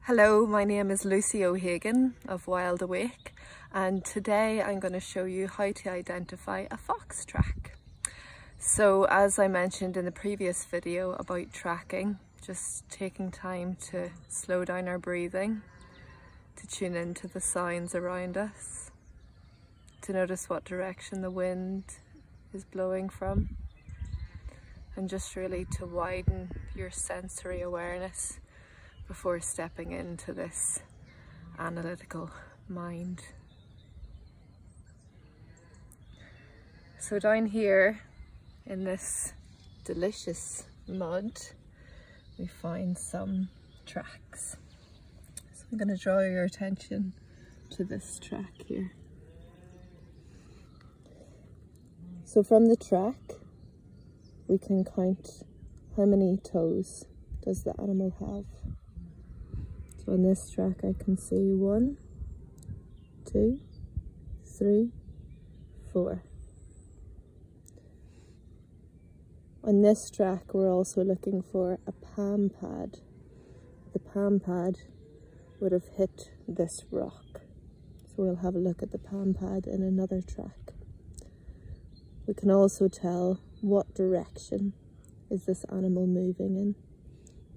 Hello, my name is Lucy O'Hagan of Wild Awake, and today I'm going to show you how to identify a fox track. So as I mentioned in the previous video about tracking, just taking time to slow down our breathing, to tune into the sounds around us, to notice what direction the wind is blowing from, and just really to widen your sensory awareness before stepping into this analytical mind. So down here in this delicious mud, we find some tracks. So I'm going to draw your attention to this track here. So from the track, we can count how many toes does the animal have. So on this track I can see 1, 2, 3, 4. On this track we're also looking for a palm pad. The palm pad would have hit this rock. So we'll have a look at the palm pad in another track. We can also tell what direction is this animal moving in.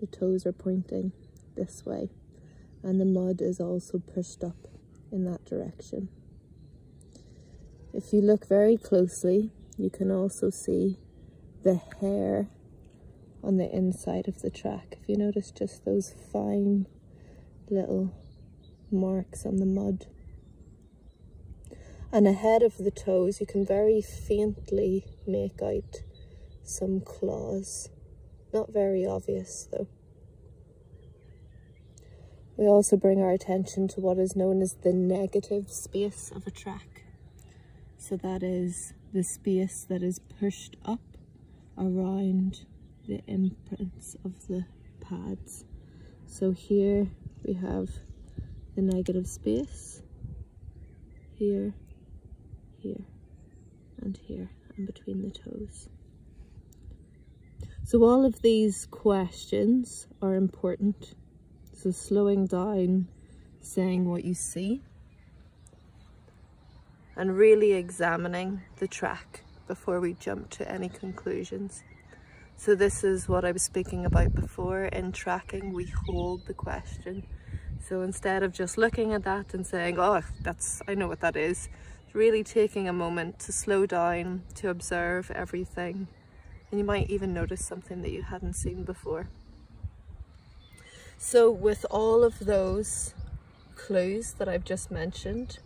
The toes are pointing this way, and the mud is also pushed up in that direction. If you look very closely, you can also see the hair on the inside of the track. If you notice just those fine little marks on the mud. And ahead of the toes, you can very faintly make out some claws. Not very obvious though. We also bring our attention to what is known as the negative space of a track. So that is the space that is pushed up around the imprints of the pads. So here we have the negative space, here, here, and here, and between the toes. So all of these questions are important. So slowing down, saying what you see, and really examining the track before we jump to any conclusions. So this is what I was speaking about before. In tracking, we hold the question. So instead of just looking at that and saying, oh, I know what that is, really taking a moment to slow down, to observe everything. And you might even notice something that you hadn't seen before. So with all of those clues that I've just mentioned,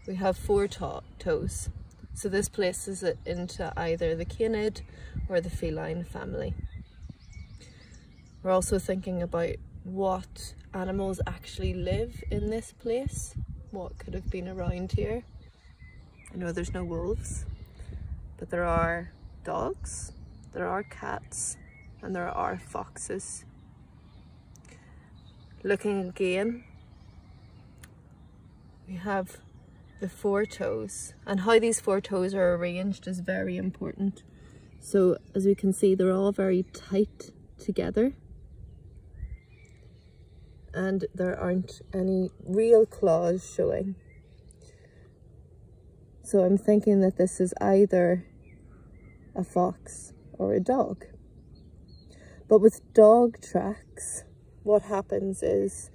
we have 4 toes. So this places it into either the canid or the feline family. We're also thinking about what animals actually live in this place, what could have been around here. I know there's no wolves, but there are dogs, there are cats, and there are foxes. Looking again, we have the 4 toes, and how these 4 toes are arranged is very important. So as we can see, they're all very tight together, and there aren't any real claws showing. So I'm thinking that this is either a fox or a dog. But with dog tracks, what happens is,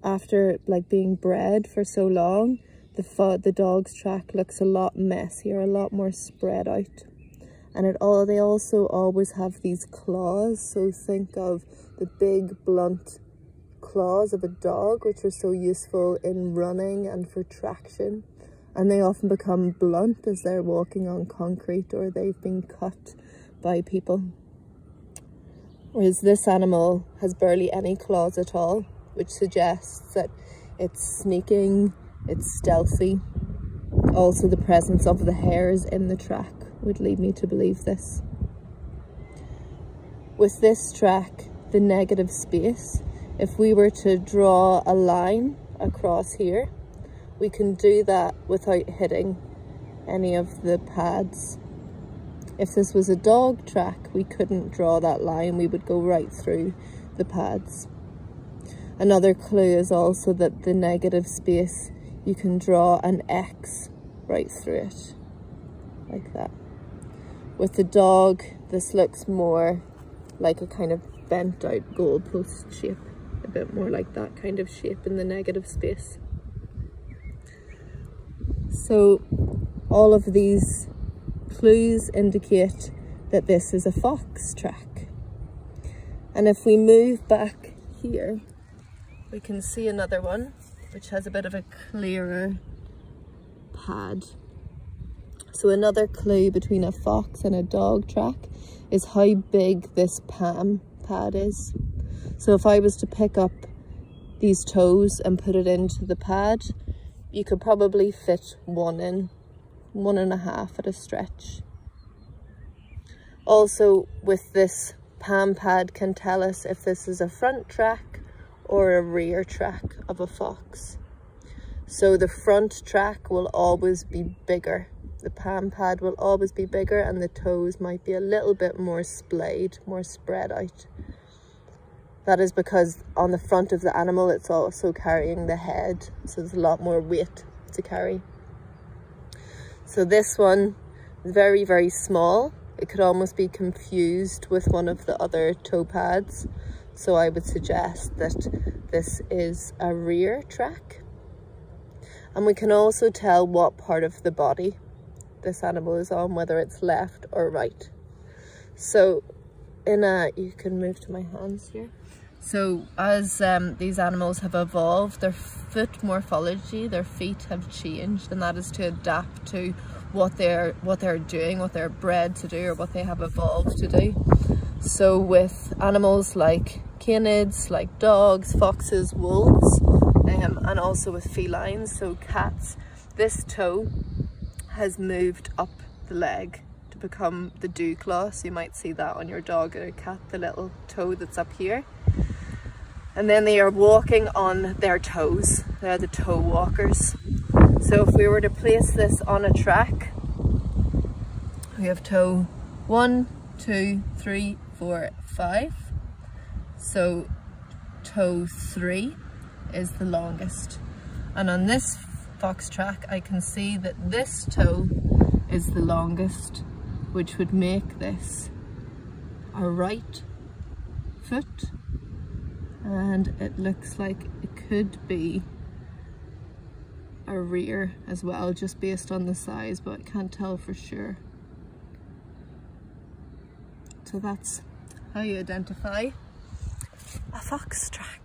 after being bred for so long, the dog's track looks a lot messier, a lot more spread out. And they also always have these claws. So think of the big blunt claws of a dog, which are so useful in running and for traction. And they often become blunt as they're walking on concrete or they've been cut by people. Whereas this animal has barely any claws at all, which suggests that it's sneaking, it's stealthy. Also the presence of the hairs in the track would lead me to believe this. With this track, the negative space, if we were to draw a line across here, we can do that without hitting any of the pads. If this was a dog track, we couldn't draw that line, we would go right through the pads. Another clue is also that the negative space, you can draw an X right through it, like that. With the dog, this looks more like a kind of bent out goalpost shape, a bit more like that kind of shape in the negative space. So all of these clues indicate that this is a fox track. And if we move back here, we can see another one which has a bit of a clearer pad. So another clue between a fox and a dog track is how big this palm pad is. So if I was to pick up these toes and put it into the pad, you could probably fit one in, 1.5 at a stretch. Also, with this palm pad can tell us if this is a front track or a rear track of a fox. So the front track will always be bigger. The palm pad will always be bigger, and the toes might be a little bit more splayed, more spread out. That is because on the front of the animal, it's also carrying the head, so there's a lot more weight to carry. So this one is very, very small. It could almost be confused with one of the other toe pads. So I would suggest that this is a rear track. And we can also tell what part of the body this animal is on, whether it's left or right. So you can move to my hands here. So as these animals have evolved, their foot morphology, their feet have changed, and that is to adapt to what they're doing, what they're bred to do, or what they have evolved to do. So with animals like canids, like dogs, foxes, wolves, and also with felines, so cats, this toe has moved up the leg to become the dew claw. So you might see that on your dog or cat, the little toe that's up here. And then they are walking on their toes. They're the toe walkers. So if we were to place this on a track, we have toe 1, 2, 3, 4, 5. So toe 3 is the longest. And on this fox track, I can see that this toe is the longest, which would make this a right foot. And it looks like it could be a rear as well, just based on the size, but I can't tell for sure. So that's how you identify a fox track.